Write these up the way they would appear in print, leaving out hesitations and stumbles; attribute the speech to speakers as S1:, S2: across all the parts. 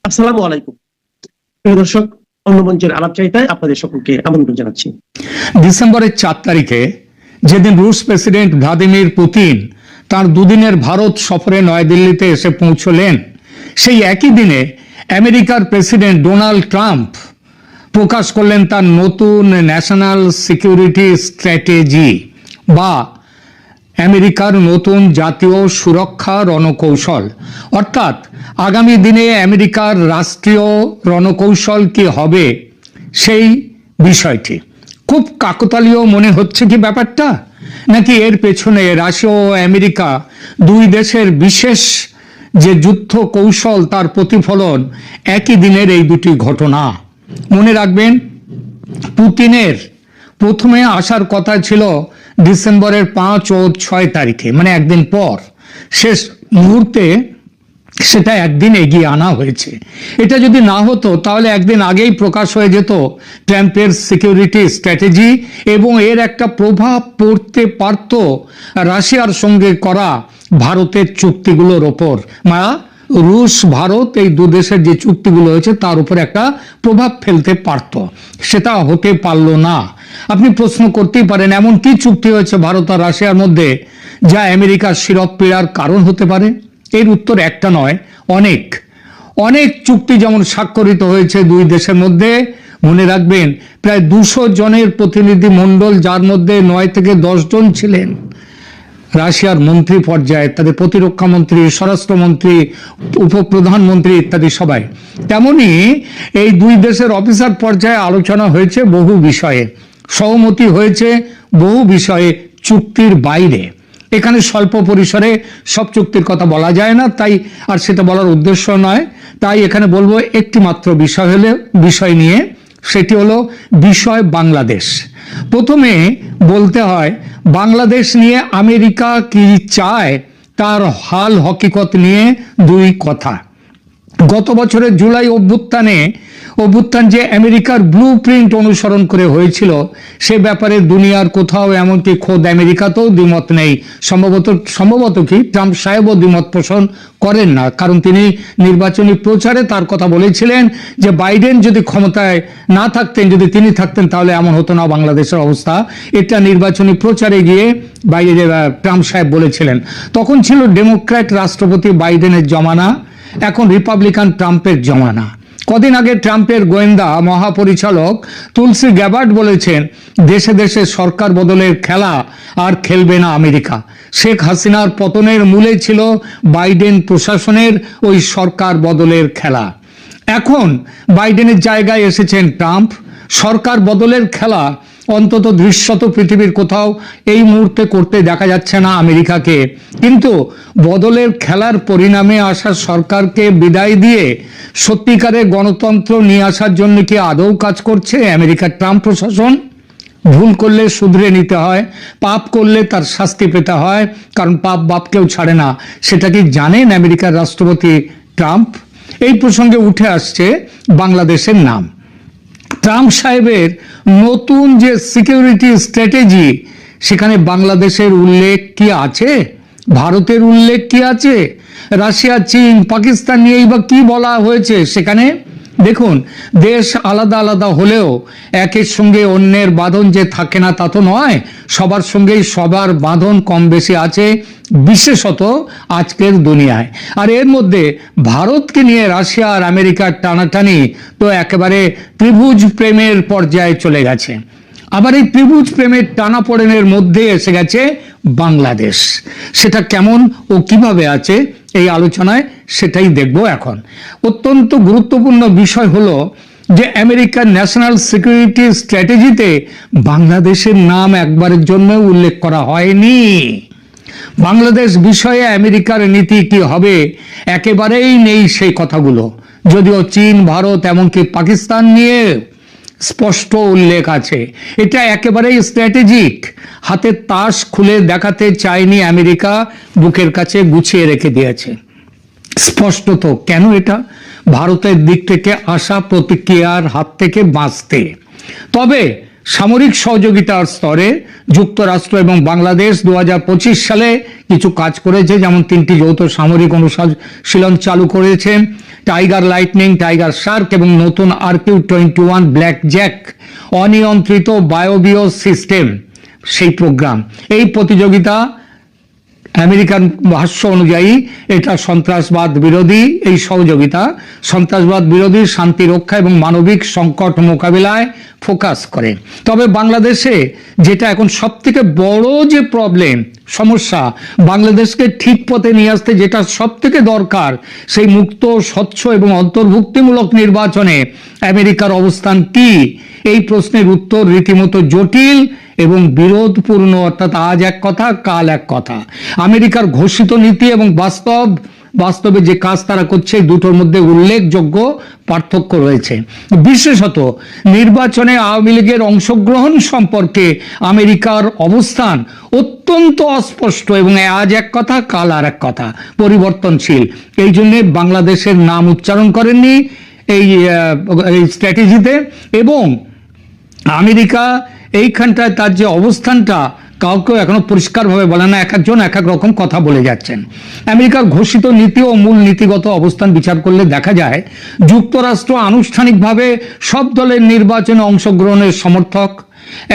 S1: আসসালামু আলাইকুম প্রিয় দর্শক, অন্য মঞ্চের আলাপচারিতায় আপনাদের সকলকে আমন্ত্রণ জানাচ্ছি।
S2: ডিসেম্বরের 4 তারিখে যেদিন রুশ প্রেসিডেন্ট ভ্লাদিমির পুতিন তার দুদিনের ভারত সফরে নয়াদিল্লিতে এসে পৌঁছলেন, সেই একই দিনে আমেরিকার প্রেসিডেন্ট ডোনাল্ড ট্রাম্প প্রকাশ করলেন তার নতুন ন্যাশনাল সিকিউরিটি স্ট্র্যাটেজি বা আমেরিকার নতুন জাতীয় সুরক্ষা রণকৌশল। অর্থাৎ আগামী দিনে আমেরিকার রাষ্ট্রীয় রণকৌশল কি হবে সেই বিষয়টি। খুব কাকতালীয় মনে হচ্ছে কি ব্যাপারটা, নাকি এর পেছনে রাশিয়া ও আমেরিকা দুই দেশের বিশেষ যে যুদ্ধ কৌশল তার প্রতিফলন একই দিনের এই দুটি ঘটনা? মনে রাখবেন, পুতিনের প্রথমে আসার কথা ছিল ডিসেম্বরের 5 ও 6 তারিখে, মানে একদিন পর। শেষ মুহূর্তে সেটা একদিন এগিয়ে আনা হয়েছে। এটা যদি না হতো তাহলে একদিন আগেই প্রকাশ হয়ে যেত ট্রাম্পের সিকিউরিটি স্ট্র্যাটেজি, এবং এর একটা প্রভাব পড়তে পারত রাশিয়ার সঙ্গে করা ভারতের চুক্তিগুলোর ওপর। রুশ ভারত এই দু দেশের যে চুক্তিগুলো হয়েছে তার উপর একটা প্রভাব ফেলতে পারত, সেটা হতে পারল না। আপনি প্রশ্ন করতেই পারেন, এমন কি চুক্তি হয়েছে ভারত আর রাশিয়ার মধ্যে যা আমেরিকার শিরোপীড়ার কারণ হতে পারে? এর উত্তর একটা নয়, অনেক অনেক চুক্তি যেমন স্বাক্ষরিত হয়েছে দুই দেশের মধ্যে। মনে রাখবেন, প্রায় 200 জনের প্রতিনিধি মণ্ডল, যার মধ্যে 9 থেকে 10 জন ছিলেন রাশিয়ার মন্ত্রী পর্যায়ে, তাদের প্রতিরক্ষা মন্ত্রী, স্বরাষ্ট্রমন্ত্রী, উপপ্রধানমন্ত্রী ইত্যাদি সবাই। তেমনি এই দুই দেশের অফিসার পর্যায়ে আলোচনা হয়েছে বহু বিষয়ে, সহমতি হয়েছে বহু বিষয়ে চুক্তির বাইরে। এখানে স্বল্প পরিসরে সব চুক্তির কথা বলা যায় না, তাই আর সেটা বলার উদ্দেশ্য নয়। তাই এখানে বলবো একটি মাত্র বিষয় নিয়ে, সেটি হলো বিষয় বাংলাদেশ। প্রথমে বলতে হয়, বাংলাদেশ নিয়ে আমেরিকা কি চায় তার হাল হকিকত নিয়ে দুই কথা। গত বছরের জুলাই অভ্যুত্থান যে আমেরিকার ব্লু প্রিন্ট অনুসরণ করে হয়েছিল, সে ব্যাপারে দুনিয়ার কোথাও, এমনকি খোদ আমেরিকাতেও দ্বিমত নেই। সম্ভবত কি ট্রাম্প সাহেবও দ্বিমত পোষণ করেন না, কারণ তিনি নির্বাচনী প্রচারে তার কথা বলেছিলেন যে বাইডেন যদি ক্ষমতায় না থাকতেন, যদি তিনি থাকতেন, তাহলে এমন হতো না বাংলাদেশের অবস্থা। এটা নির্বাচনী প্রচারে গিয়ে ট্রাম্প সাহেব বলেছিলেন। তখন ছিল ডেমোক্র্যাট রাষ্ট্রপতি বাইডেনের জমানা, এখন রিপাবলিকান ট্রাম্পের জমানা। কদিন আগে ট্রাম্পের গোয়েন্দা মহাপরিচালক তুলসি গ্যাবার্ড বলেছেন, দেশে দেশে সরকার বদলের খেলা আর খেলবে না আমেরিকা। শেখ হাসিনার পতনের মূলে ছিল বাইডেন প্রশাসনের ওই সরকার বদলের খেলা। এখন বাইডেনের জায়গায় এসেছেন ট্রাম্প। সরকার বদলের খেলা অন্তত দৃশ্যত পৃথিবীর কোথাও এই মুহূর্তে করতে দেখা যাচ্ছে না আমেরিকাকে। কিন্তু বদলের খেলার পরিণামে আসা সরকারকে বিদায় দিয়ে সত্যিকারের গণতন্ত্র নিয়ে আসার জন্য কি আদৌ কাজ করছে আমেরিকার ট্রাম্প প্রশাসন? ভুল করলে শুধরে নিতে হয়, পাপ করলে তার শাস্তি পেতে হয়, কারণ পাপ বাপকেও ছাড়ে না। সেটা কি জানেন আমেরিকার রাষ্ট্রপতি ট্রাম্প? এই প্রসঙ্গে উঠে আসছে বাংলাদেশের নাম। ট্রাম্প সাহেবের নতুন যে সিকিউরিটি স্ট্র্যাটেজি, সেখানে বাংলাদেশের উল্লেখ কি আছে? ভারতের উল্লেখ কি আছে? রাশিয়া, চীন, পাকিস্তান নিয়েই বা কি বলা হয়েছে সেখানে? দেখুন, দেশ আলাদা আলাদা হলেও একের সঙ্গে অন্যের বাঁধন যে থাকে না তা তো নয়। সবার সঙ্গেই সবার বাঁধন কম বেশি আছে, বিশেষত আজকের দুনিয়ায়। আর এর মধ্যে ভারতকে নিয়ে রাশিয়া আর আমেরিকার টানাটানি তো একেবারে ত্রিভুজ প্রেমের পর্যায়ে চলে গেছে। আবার এই ত্রিভুজ প্রেমের টানাপোড়েনের মধ্যে এসে গেছে বাংলাদেশ। সেটা কেমন ও কিভাবে আছে এই আলোচনায় সেটাই দেখব এখন। অত্যন্ত গুরুত্বপূর্ণ বিষয় হলো যে আমেরিকার ন্যাশনাল সিকিউরিটি স্ট্র্যাটেজিতে বাংলাদেশের নাম একবারের জন্য উল্লেখ করা হয়নি। বাংলাদেশ বিষয়ে আমেরিকার নীতি কি হবে একেবারেই নেই সেই কথাগুলো, যদিও চীন, ভারত, এমনকি পাকিস্তান নিয়ে স্পষ্ট উল্লেখ আছে। এটা একেবারেই স্ট্র্যাটেজিক। হাতের তাস খুলে দেখাতে চায়নি আমেরিকা, বুকের কাছে গুছিয়ে রেখে দিয়েছে স্পষ্টত। কেন? এটা ভারতের দিক থেকে আসা প্রতিক্রিয়ার হাত থেকে বাঁচতে। তবে সামরিক সহযোগিতার স্তরে যুক্তরাষ্ট্র এবং বাংলাদেশ 2025 সালে কিছু কাজ করেছে, যেমন 3টি যৌথ সামরিক অনুশীলন চালু করেছে, টাইগার লাইটনিং, টাইগার শার্ক এবং নতুন RQ-21 ব্ল্যাক জ্যাক অনিয়ন্ত্রিত বায়োবিয় সিস্টেম সেই প্রোগ্রাম। এই প্রতিযোগিতা আমেরিকান ভাষ্য অনুযায়ী এটা সন্ত্রাসবাদ বিরোধী, এই সহযোগিতা সন্ত্রাসবাদ বিরোধী, শান্তি রক্ষা এবং মানবিক সংকট মোকাবিলায় ফোকাস করে। তবে বাংলাদেশে যেটা এখন সব থেকে বড় যে প্রবলেম, সমস্যা, বাংলাদেশকে ঠিক পথে নিয়ে আসতে যেটা সব থেকে দরকার, সেই মুক্ত, স্বচ্ছ এবং অন্তর্ভুক্তিমূলক নির্বাচনে আমেরিকার অবস্থান কি, এই প্রশ্নের উত্তর রীতিমতো জটিল এবং বিরোধপূর্ণ। অর্থাৎ আজ এক কথা, কাল এক কথা। আমেরিকার ঘোষিত নীতি এবং বাস্তবে যে কাজ তারা করছে, দুটোর মধ্যে উল্লেখযোগ্য পার্থক্য রয়েছে। বিশেষত নির্বাচনে আওয়ামী লীগের অংশগ্রহণ সম্পর্কে আমেরিকার অবস্থান অত্যন্ত অস্পষ্ট এবং আজ এক কথা, কাল আর এক কথা, পরিবর্তনশীল। এই জন্য বাংলাদেশের নাম উচ্চারণ করেননি এই স্ট্র্যাটেজিতে, এবং আমেরিকা এইখানটায় তার যে অবস্থানটা কাউকে এখনো পরিষ্কারভাবে বলে না, এক একজন এক এক রকম কথা বলে যাচ্ছেন। আমেরিকার ঘোষিত নীতি ও মূল নীতিগত অবস্থান বিচার করলে দেখা যায় যুক্তরাষ্ট্র আনুষ্ঠানিকভাবে সব দলের নির্বাচনে অংশগ্রহণের সমর্থক।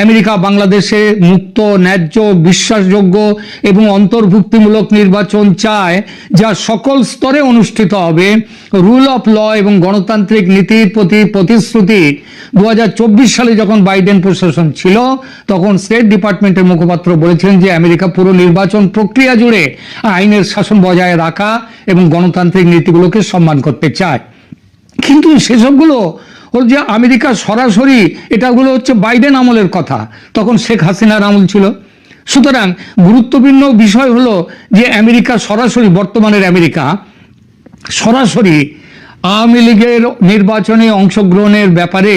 S2: আমেরিকা বাংলাদেশে মুক্ত, ন্যায্য, বিশ্বাসযোগ্য এবং অন্তর্ভুক্তিমূলক নির্বাচন চায়, যা সকল স্তরে অনুষ্ঠিত হবে। রুল অফ ল এবং গণতান্ত্রিক নীতির প্রতি প্রতিশ্রুতি 2024 সালে যখন বাইডেন প্রশাসন ছিল, তখন স্টেট ডিপার্টমেন্টের মুখপাত্র বলেছিলেন যে আমেরিকা পুরো নির্বাচন প্রক্রিয়া জুড়ে আইনের শাসন বজায় রাখা এবং গণতান্ত্রিক নীতিগুলোকে সম্মান করতে চায়। কিন্তু সেসবগুলো ওর যে আমেরিকা সরাসরি, এটাগুলো হচ্ছে বাইডেন আমলের কথা, তখন শেখ হাসিনার আমল ছিল। সুতরাং গুরুত্বপূর্ণ বিষয় হলো যে আমেরিকা সরাসরি, বর্তমানের আমেরিকা সরাসরি আওয়ামী লীগের নির্বাচনে অংশগ্রহণের ব্যাপারে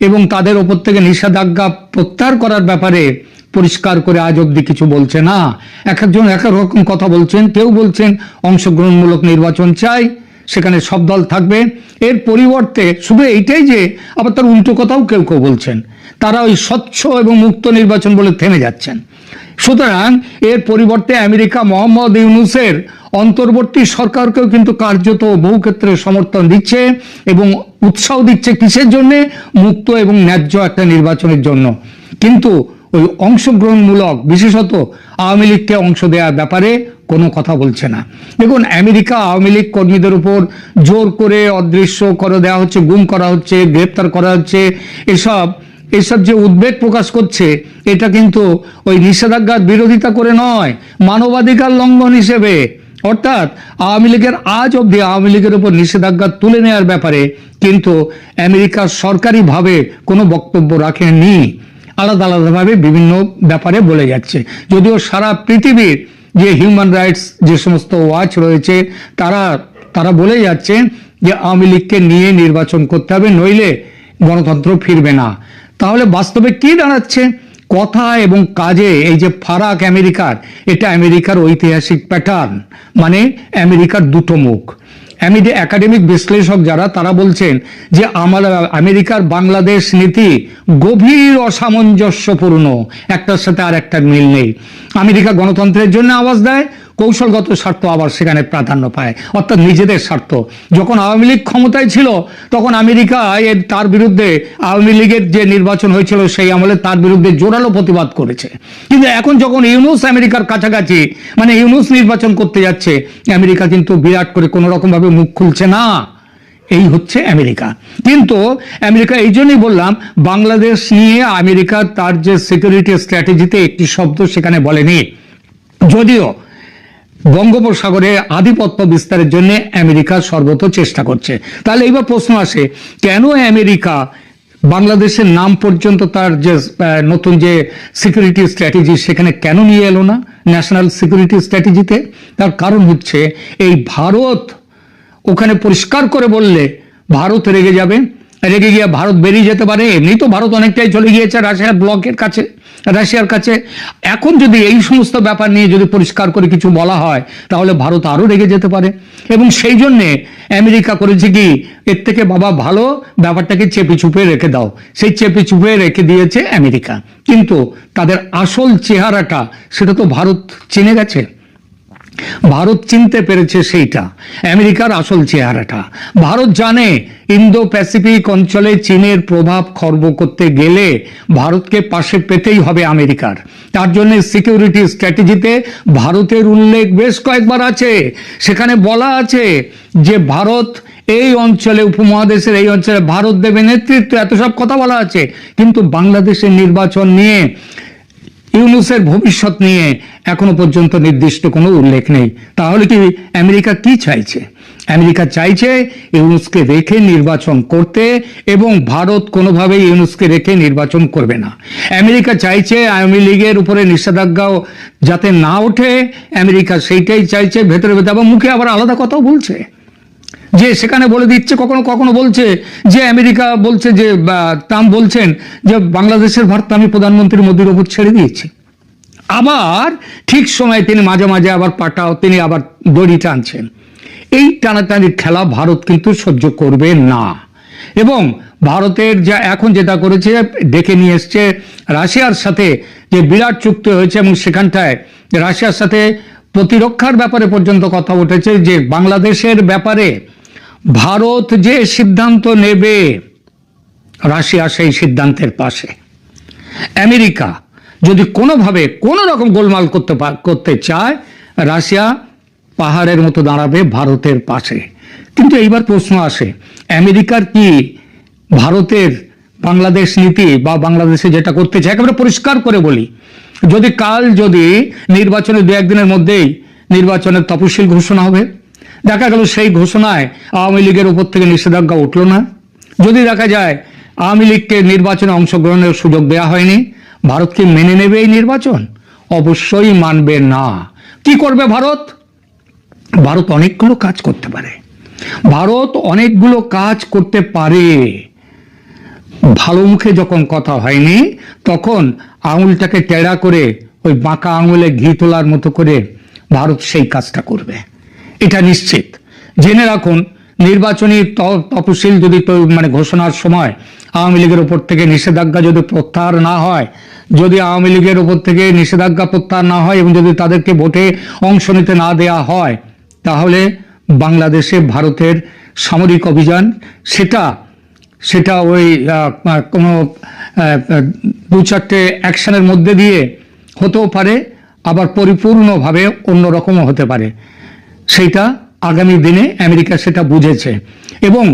S2: এবং তাদের ওপর থেকে নিষেধাজ্ঞা প্রত্যাহার করার ব্যাপারে পরিষ্কার করে আজ অব্দি কিছু বলছে না। এক একজন এক এক রকম কথা বলছেন। কেউ বলছেন অংশগ্রহণমূলক নির্বাচন চাই, সেখানে সব দল থাকবে। এর পরিবর্তে শুধু এইটাই যে আবার তার উল্টো কথাও কেউ কেউ বলছেন, তারা ওই স্বচ্ছ এবং মুক্ত নির্বাচন বলে থেমে যাচ্ছেন। সুতরাং এর পরিবর্তে আমেরিকা মোহাম্মদ ইউনূসের অন্তর্বর্তী সরকারকেও কিন্তু কার্যত বহু ক্ষেত্রে সমর্থন দিচ্ছে এবং উৎসাহ দিচ্ছে। কিসের জন্য? মুক্ত এবং ন্যায্য একটা নির্বাচনের জন্য। কিন্তু ওই অংশগ্রহণমূলক, বিশেষত আওয়ামী লীগকে অংশ দেওয়ার ব্যাপারে কোনো কথা বলছে না। দেখুন, আমেরিকা আওয়ামী লীগ কর্মীদের উপর জোর করে অদৃশ্য করে দেওয়া হচ্ছে, গুম করা হচ্ছে, গ্রেপ্তার করা হচ্ছে, এসব যে উদ্বেগ প্রকাশ করছে, এটা কিন্তু ওই নিষেধাজ্ঞার বিরোধিতা করে নয়, মানবাধিকার লঙ্ঘন হিসেবে। অর্থাৎ আওয়ামী লীগের আজ অব্দি আওয়ামী লীগের উপর নিষেধাজ্ঞা তুলে নেওয়ার ব্যাপারে কিন্তু আমেরিকা সরকারিভাবে কোনো বক্তব্য রাখেনি, আলাদা আলাদাভাবে বিভিন্ন ব্যাপারে বলে যাচ্ছে। যদিও সারা পৃথিবীর যে হিউম্যান রাইটস যে সমস্ত ওয়াচ রয়েছে, তারা বলে যাচ্ছে যে আওয়ামী লীগকে নিয়ে নির্বাচন করতে হবে, নইলে গণতন্ত্র ফিরবে না। তাহলে বাস্তবে কি দাঁড়াচ্ছে? কথা এবং কাজে এই যে ফারাক আমেরিকার, এটা আমেরিকার ঐতিহাসিক প্যাটার্ন, মানে আমেরিকার দুটো মুখ। একাডেমিক বিশ্লেষক যারা, তারা বলছেন যে আমেরিকার বাংলাদেশ নীতি গভীর অসামঞ্জস্যপূর্ণ, একটার সাথে আর একটার মিল নেই। আমেরিকা গণতন্ত্রের জন্য আওয়াজ দেয়, কৌশলগত স্বার্থ আবার সেখানে প্রাধান্য পায়, অর্থাৎ নিজেদের স্বার্থ। যখন আওয়ামী লীগ ক্ষমতায় ছিল, তখন আমেরিকা তার বিরুদ্ধে, আওয়ামী লীগের যে নির্বাচন হয়েছিল সেই আমলে তার বিরুদ্ধে জোরালো প্রতিবাদ করেছে। কিন্তু এখন যখন ইউনূস আমেরিকার কাছাকাছি, মানে ইউনূস নির্বাচন করতে যাচ্ছে, আমেরিকা কিন্তু বিরাট করে কোনো রকম ভাবে মুখ খুলছে না। এই হচ্ছে আমেরিকা। কিন্তু আমেরিকা, এই জন্যই বললাম, বাংলাদেশ নিয়ে আমেরিকা তার যে সিকিউরিটি স্ট্র্যাটেজিতে একটি শব্দ সেখানে বলেনি। যদিও বঙ্গোপসাগরে আধিপত্য বিস্তারের জন্য আমেরিকা সর্বত চেষ্টা করছে। তাহলে এইবার প্রশ্ন আসে, কেন আমেরিকা বাংলাদেশের নাম পর্যন্ত তার যে নতুন যে সিকিউরিটি স্ট্র্যাটেজি সেখানে কেন নিয়ে এলো না ন্যাশনাল সিকিউরিটি স্ট্র্যাটেজিতে? তার কারণ হচ্ছে এই ভারত ওখানে পরিষ্কার করে বললে ভারত রেগে যাবে, রেগে গিয়ে ভারত বেরিয়ে যেতে পারে। এমনি তো ভারত অনেকটাই চলে গিয়েছে রাশিয়ার ব্লকের কাছে, রাশিয়ার কাছে। এখন যদি এই সমস্ত ব্যাপার নিয়ে যদি পরিষ্কার করে কিছু বলা হয় তাহলে ভারত আরো রেগে যেতে পারে, এবং সেই জন্যে আমেরিকা করেছে কি, এর থেকে বাবা ভালো ব্যাপারটাকে চেপে চুপে রেখে দাও, সেই চেপে চুপে রেখে দিয়েছে আমেরিকা। কিন্তু তাদের আসল চেহারাটা সেটা তো ভারত চিনে গেছে, ভারত চিনতে পেরেছে সেইটা আমেরিকার আসল চেহারাটা। ভারত জানে ইন্দো প্যাসিফিক অঞ্চলে চীনের প্রভাব খর্ব করতে গেলে ভারতকে পাশে পেতেই হবে আমেরিকার। তার জন্য সিকিউরিটি স্ট্র্যাটেজিতে ভারতের উল্লেখ বেশ কয়েকবার আছে। সেখানে বলা আছে যে ভারত এই অঞ্চলে, উপমহাদেশের এই অঞ্চলে ভারত দেবে নেতৃত্ব, এত সব কথা বলা আছে। কিন্তু বাংলাদেশের নির্বাচন নিয়ে, ইউনূসের ভবিষ্যৎ নিয়ে এখনো পর্যন্ত নির্দিষ্ট কোনো উল্লেখ নেই। তাহলে কি আমেরিকা কি চাইছে? আমেরিকা চাইছে ইউনূসকে রেখে নির্বাচন করতে, এবং ভারত কোনোভাবেই ইউনূসকে রেখে নির্বাচন করবে না। আমেরিকা চাইছে আওয়ামী লীগের উপরে নিষেধাজ্ঞাও যাতে না ওঠে, আমেরিকা সেইটাই চাইছে ভেতরে ভেতরে। আবার মুখে আবার আলাদা কথাও বলছে, যে সেখানে বলে দিচ্ছে, কখনো কখনো বলছে যে আমেরিকা বলছে যে ট্রাম্প বলছেন যে বাংলাদেশের ভারত আমি প্রধানমন্ত্রী মোদির ওপর ছেড়ে দিয়েছি। আবার ঠিক সময় তিনি মাঝে মাঝে আবার তিনি আবার দড়ি টানছেন। এই টানাটানির খেলা ভারত কিন্তু সহ্য করবে না। এবং ভারতের যা এখন যেটা করেছে, ডেকে নিয়ে এসছে রাশিয়ার সাথে যে বিরাট চুক্তি হয়েছে, এবং সেখানটায় রাশিয়ার সাথে প্রতিরক্ষার ব্যাপারে পর্যন্ত কথা উঠেছে যে বাংলাদেশের ব্যাপারে ভারত যে সিদ্ধান্ত নেবে রাশিয়া সেই সিদ্ধান্তের পাশে। আমেরিকা যদি কোনোভাবে কোনো রকম গোলমাল করতে চায়, রাশিয়া পাহাড়ের মতো দাঁড়াবে ভারতের পাশে। কিন্তু এইবার প্রশ্ন আসে, আমেরিকার কি ভারতের বাংলাদেশ নীতি বা বাংলাদেশে যেটা করতে চায়, একেবারে পরিষ্কার করে বলি, যদি নির্বাচনের দু একদিনের মধ্যেই নির্বাচনের তফসিল ঘোষণা হবে, দেখা গেল সেই ঘোষণায় আওয়ামী লীগের উপর থেকে নিষেধাজ্ঞা উঠল না, যদি দেখা যায় আওয়ামী লীগকে নির্বাচনে অংশগ্রহণের সুযোগ দেওয়া হয়নি, ভারত কি মেনে নেবে এই নির্বাচন? অবশ্যই মানবে না। কি করবে ভারত? ভারত অনেকগুলো কাজ করতে পারে। ভালো মুখে যখন কথা হয়নি তখন আঙুলটাকে টেড়া করে ওই বাঁকা আঙুলে ঘি তোলার মতো করে ভারত সেই কাজটা করবে, এটা নিশ্চিত। জেনে রাখুন, নির্বাচনী তফসিল যদি ঘোষণার সময় আওয়ামী লীগের উপর থেকে নিষেধাজ্ঞা যদি প্রত্যাহার না হয়, এবং যদি তাদেরকে ভোটে অংশ নিতে না দেয়া হয়, তাহলে বাংলাদেশে ভারতের সামরিক অভিযান সেটা ওই কোনো দু চারটে অ্যাকশনের মধ্যে দিয়ে হতেও পারে, আবার পরিপূর্ণভাবে অন্যরকমও হতে পারে। সেইটা আগামী দিনে আমেরিকা সেটা বুঝেছে। এবং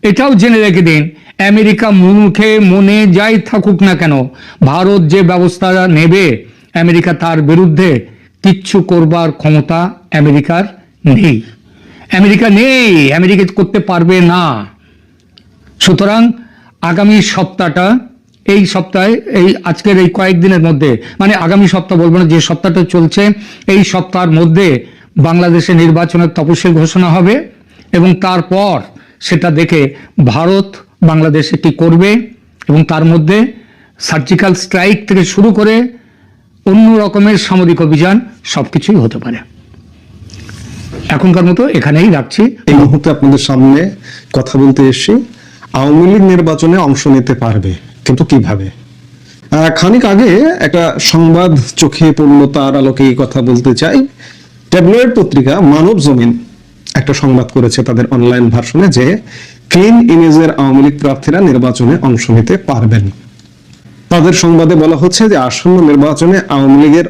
S2: এটাও জেনে রেখে দিন, আমেরিকা মুখে মনে যাই থাকুক না কেন, ভারত যে ব্যবস্থা নেবে আমেরিকা তার বিরুদ্ধে কিচ্ছু করবার ক্ষমতা আমেরিকার নেই। আমেরিকা করতে পারবে না। সুতরাং আগামী সপ্তাহটা, এই সপ্তাহে, এই আজকের এই কয়েকদিনের মধ্যে, আগামী সপ্তাহ বলবো না, যে সপ্তাহটা চলছে এই সপ্তাহের মধ্যে বাংলাদেশে নির্বাচনের তফসিল ঘোষণা হবে, এবং তারপর সেটা দেখে ভারত বাংলাদেশে কি করবে, এবং তার মধ্যে সার্জিক্যাল স্ট্রাইক থেকে শুরু করে অন্য রকমের সামরিক অভিযান সবকিছুই হতে পারে। এখনকার মতো এখানেই রাখছি।
S3: এই মুহূর্তে আপনাদের সামনে কথা বলতে এসেছি, আওয়ামী লীগ নির্বাচনে অংশ নিতে পারবে, কিন্তু কিভাবে? খানিক আগে একটা সংবাদ চোখে পড়লো, তার আলোকে এই কথা বলতে চাই। ট্যাবলয়েড পত্রিকা মানব জমিন একটা সংবাদ করেছে তাদের অনলাইন ভার্সনে যে ক্লিন ইমেজের আওয়ামী লীগ প্রার্থীরা নির্বাচনে অংশ নিতে পারবেন। তাদের সংবাদে বলা হচ্ছে যে আসন্ন নির্বাচনে আওয়ামী লীগের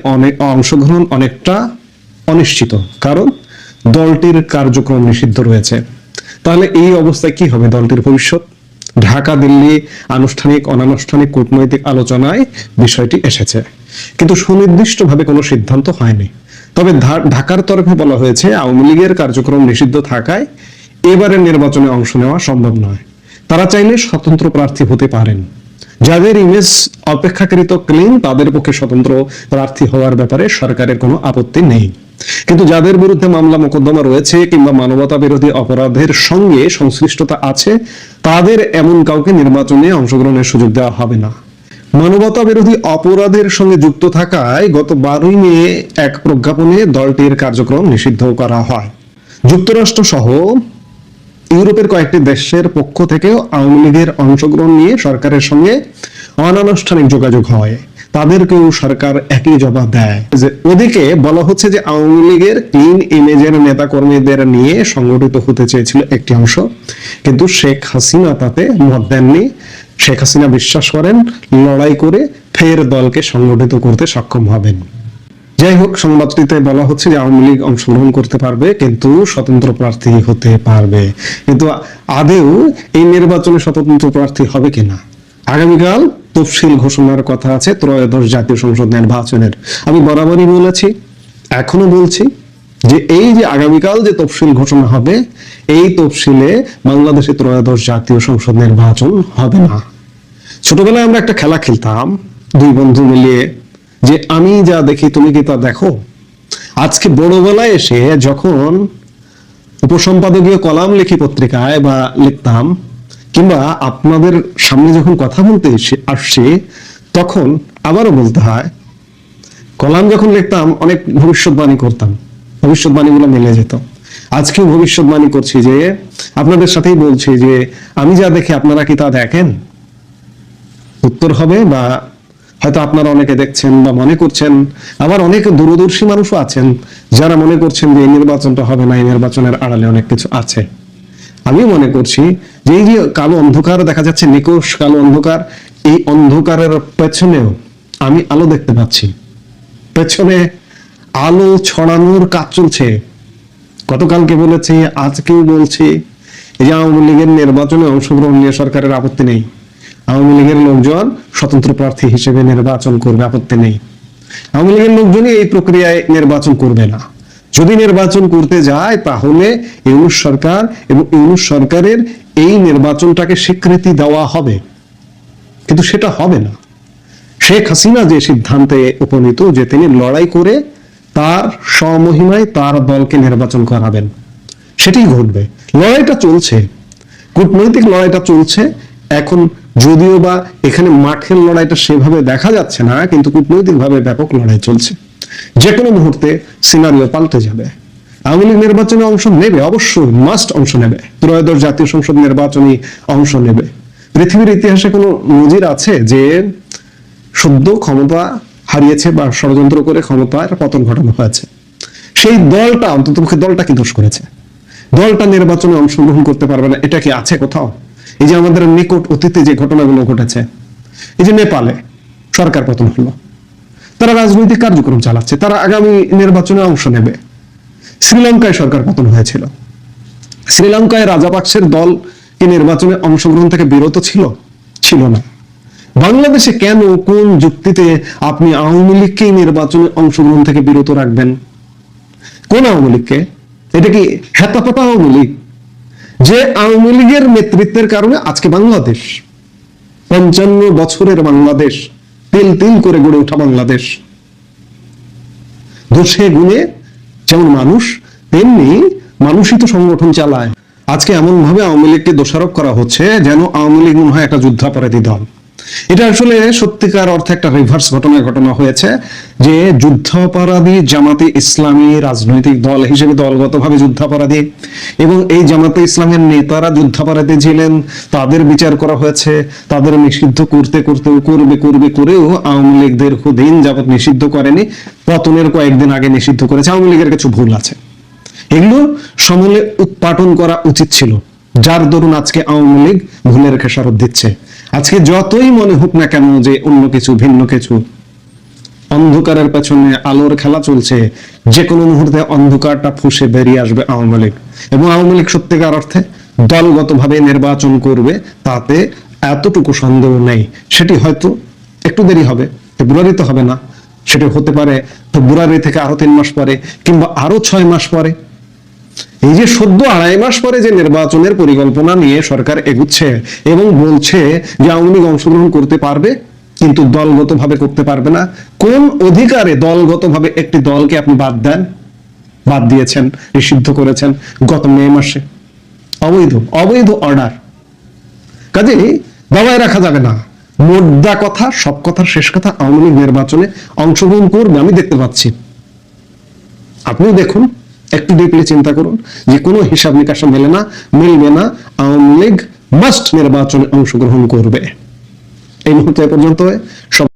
S3: অংশগ্রহণ অনেকটা অনিশ্চিত, কারণ দলটির কার্যক্রম নিষিদ্ধ রয়েছে। তাহলে এই অবস্থায় কি হবে দলটির ভবিষ্যৎ? ঢাকা দিল্লি আনুষ্ঠানিক অনানুষ্ঠানিক কূটনৈতিক আলোচনায় বিষয়টি এসেছে, কিন্তু সুনির্দিষ্টভাবে কোনো সিদ্ধান্ত হয়নি। তবে ঢাকার তরফে বলা হয়েছে আওয়ামী লীগের কার্যক্রম নিষিদ্ধ থাকায় এবারের নির্বাচনে অংশ নেওয়া সম্ভব নয়। তারা চাইলে স্বতন্ত্র প্রার্থী হতে পারেন। যাদের ইমেজ অপেক্ষাকৃত ক্লিন তাদের পক্ষে স্বতন্ত্র প্রার্থী হওয়ার ব্যাপারে সরকারের কোনো আপত্তি নেই। কিন্তু যাদের বিরুদ্ধে মামলা মোকদ্দমা রয়েছে কিংবা মানবতা বিরোধী অপরাধের সঙ্গে সংশ্লিষ্টতা আছে, তাদের এমন কাউকে নির্বাচনে অংশগ্রহণের সুযোগ দেওয়া হবে না। মানবতা বিরোধী অপরাধের সঙ্গে যুক্ত থাকায় গত 12 মে এক প্রজ্ঞাপনে দলটির কার্যক্রম নিষিদ্ধ করা হয়। যুক্তরাষ্ট্র সহ ইউরোপের কয়েকটি দেশের পক্ষ থেকেও আওয়ামী লীগের অংশগ্রহণ নিয়ে সরকারের সঙ্গে অনানুষ্ঠানিক যোগাযোগ হয়। তাদেরকেও সরকার একই জবাব দেয় যে ওদিকে বলা হচ্ছে যে আওয়ামী লীগের ক্লিন ইমেজের নেতা কর্মীদের নিয়ে সংগঠিত হতে চেয়েছিল একটি অংশ, কিন্তু শেখ হাসিনা তাতে মত দেননি। শেখ হাসিনা বিশ্বাস করেন লড়াই করে ফের দলকে সংগঠিত করতে সক্ষম হবেন। যাই হোক, সংবাদটিতে বলা হচ্ছে যে আওয়ামী লীগ অংশগ্রহণ করতে পারবে কিন্তু স্বতন্ত্র প্রার্থী হতে পারবে, কিন্তু আদেও এই নির্বাচনে স্বতন্ত্র প্রার্থী হবে কিনা। আগামীকাল তফসিল ঘোষণার কথা আছে ত্রয়োদশ জাতীয় সংসদ নির্বাচনের। আমি বরাবরই বলেছি, এখনো বলছি যে এই যে আগামীকাল যে তফসিল ঘোষণা হবে, এই তফসিলে বাংলাদেশে ত্রয়োদশ জাতীয় সংসদ নির্বাচন হবে না। ছোটবেলায় আমরা একটা খেলা খেলতাম দুই বন্ধু মিলিয়ে, যে আমি যা দেখি তুমি কি তা দেখো। আজকে বড়বেলায় এসে যখন উপসম্পাদকীয় কলাম লিখি পত্রিকায় বা লিখতাম, কিংবা আপনাদের সামনে যখন কথা বলতে আসছি, তখন আবারও বলতে হয়, কলাম যখন লিখতাম অনেক ভবিষ্যৎবাণী করতাম, ভবিষ্যৎবাণীগুলো মিলে যেত। আজকেও ভবিষ্যৎবাণী করছি যে আপনাদের সাথেই বলছি যে আমি যা দেখি আপনারা কি তা দেখেন। উত্তর হবে বা হয়তো আপনারা অনেকে দেখছেন বা মনে করছেন, আবার অনেক দূরদর্শী মানুষও আছেন যারা মনে করছেন যে এই নির্বাচনটা হবে না, এই নির্বাচনের আড়ালে অনেক কিছু আছে। আমি মনে করছি যে এই যে কালো অন্ধকার দেখা যাচ্ছে, নিকোষ কালো অন্ধকার, এই অন্ধকারের পেছনেও আমি আলো দেখতে পাচ্ছি। পেছনে আলো ছড়ানোর কাজ চলছে। গতকালকে বলেছি, আজকেও বলছি, এই যে আওয়ামী লীগের নির্বাচনে অংশগ্রহণ নিয়ে সরকারের আপত্তি নেই। আওয়ামী লীগের লোকজন স্বতন্ত্র প্রার্থী হিসেবে নির্বাচন করবে, আপত্তি নেই। আওয়ামী লীগের লোকজনই এই প্রক্রিয়ায় নির্বাচন করবে না। যদি নির্বাচন করতে যায় তাহলে ইউনূস সরকার এবং ইউনূস সরকারের এই নির্বাচনটাকে স্বীকৃতি দেওয়া হবে, কিন্তু সেটা হবে না। শেখ হাসিনা যে সিদ্ধান্তে উপনীত যে তিনি লড়াই করে তার স্বমহিমায় তার দলকে নির্বাচন করাবেন, সেটাই ঘটবে। লড়াইটা চলছে, কূটনৈতিক লড়াইটা চলছে। এখন যদিও বা এখানে মাঠের লড়াইটা সেভাবে দেখা যাচ্ছে না, কিন্তু কূটনৈতিক ভাবে ব্যাপক লড়াই চলছে। যে কোনো মুহূর্তে সিনারিও পাল্টে যাবে। আওয়ামী লীগ নির্বাচনে অংশ নেবে, অবশ্যই মাস্ট অংশ নেবে। ত্রয়োদশ জাতীয় সংসদ নির্বাচনী অংশ নেবে। পৃথিবীর ইতিহাসে কোনো নজির আছে যে সদ্য ক্ষমতা হারিয়েছে বা ষড়যন্ত্র করে ক্ষমতার পতন ঘটানো হয়েছে? সেই দলটা, অন্ততপক্ষে দলটা কি দোষ করেছে? দলটা নির্বাচনে অংশগ্রহণ করতে পারবে না, এটা কি আছে কোথাও? এই যে আমাদের নিকট অতীতে যে ঘটনাগুলো ঘটেছে, এই যে নেপালে সরকার পতন হলো, তারা রাজনৈতিক কার্যক্রম চালাচ্ছে, তারা আগামী নির্বাচনে অংশ নেবে। শ্রীলঙ্কায় সরকার পতন হয়েছিল, শ্রীলঙ্কায় রাজাপাকসের দল কি নির্বাচনে অংশগ্রহণ থেকে বিরত ছিল? ছিল না। বাংলাদেশে কেন, কোন যুক্তিতে আপনি আওয়ামী লীগকে নির্বাচনে অংশগ্রহণ থেকে বিরত রাখবেন? কোন আওয়ামী লীগকে? এটা কি হেতাপাতা আওয়ামী লীগ? যে আওয়ামী লীগের নেতৃত্বের কারণে আজকে বাংলাদেশ, 55 বছরের বাংলাদেশ, তিল তিল করে গড়ে ওঠা বাংলাদেশ। দোষে গুণে যেমন মানুষ, তেমনি মানুষই তো সংগঠন চালায়। আজকে এমন ভাবে আওয়ামী লীগকে দোষারোপ করা হচ্ছে যেন আওয়ামী লীগ মনে হয় একটা যুদ্ধাপরাধী দল। এটা আসলে সত্যিকার অর্থে একটা রিভার্স ঘটনা হয়েছে, যে যুদ্ধাপরাধী জামাতে ইসলামী রাজনৈতিক দল হিসেবে দলগতভাবে যুদ্ধাপরাধী, এবং এই জামাতে ইসলামের নেতারা যুদ্ধাপরাধী ছিলেন, তাদের বিচার করা হয়েছে, তাদের নিষিদ্ধ করেও আওয়ামী লীগ দীর্ঘদিন যাবত নিষিদ্ধ করেনি, পতনের কয়েকদিন আগে নিষিদ্ধ করেছে। আওয়ামী লীগের কিছু ভুল আছে, এগুলো সমূলে উৎপাটন করা উচিত ছিল, যার দরুন আজকে আওয়ামী লীগ ভুলের খেসারত দিচ্ছে। আজকে যতই মনে হোক না কেন যে অন্য কিছু, ভিন্ন কিছু, অন্ধকারের পেছনে আলোর খেলা চলছে, যে কোনো মুহূর্তে অন্ধকারটা ফুসে বেরিয়ে আসবে আওয়ামী লীগ, এবং আওয়ামী লীগ সত্যিকার অর্থে দলগতভাবে নির্বাচন করবে, তাতে এতটুকু সন্দেহ নেই। সেটি হয়তো একটু দেরি হবে, ফেব্রুয়ারিতে হবে না, সেটা হতে পারে ফেব্রুয়ারি থেকে আরো 3 মাস পরে, কিংবা আরো 6 মাস পরে। এই যে সদ্য 2.5 মাস পরে যে নির্বাচনের পরিকল্পনা নিয়ে সরকার এগুচ্ছে এবং বলছে যে আওয়ামী লীগ অংশগ্রহণ করতে পারবে কিন্তু দলগতভাবে করতে পারবে না, কোন অধিকারে দলগতভাবে একটি দলকে আপনি বাদ দিয়েছেন, নিষিদ্ধ করেছেন গত মে মাসে? অবৈধ অর্ডার, কাজে দাবায় রাখা যাবে না। মোদ্দা কথা, সব কথার শেষ কথা, আওয়ামী লীগ নির্বাচনে অংশগ্রহণ করবে আমি দেখতে পাচ্ছি। আপনিও দেখুন, একটু ডিপলি চিন্তা করুন, যে কোনো হিসাব নিকাশে মিলবে না, আওয়ামী লীগ মাস্ট নির্বাচনে অংশগ্রহণ করবে। এই মুহূর্তে পর্যন্ত সব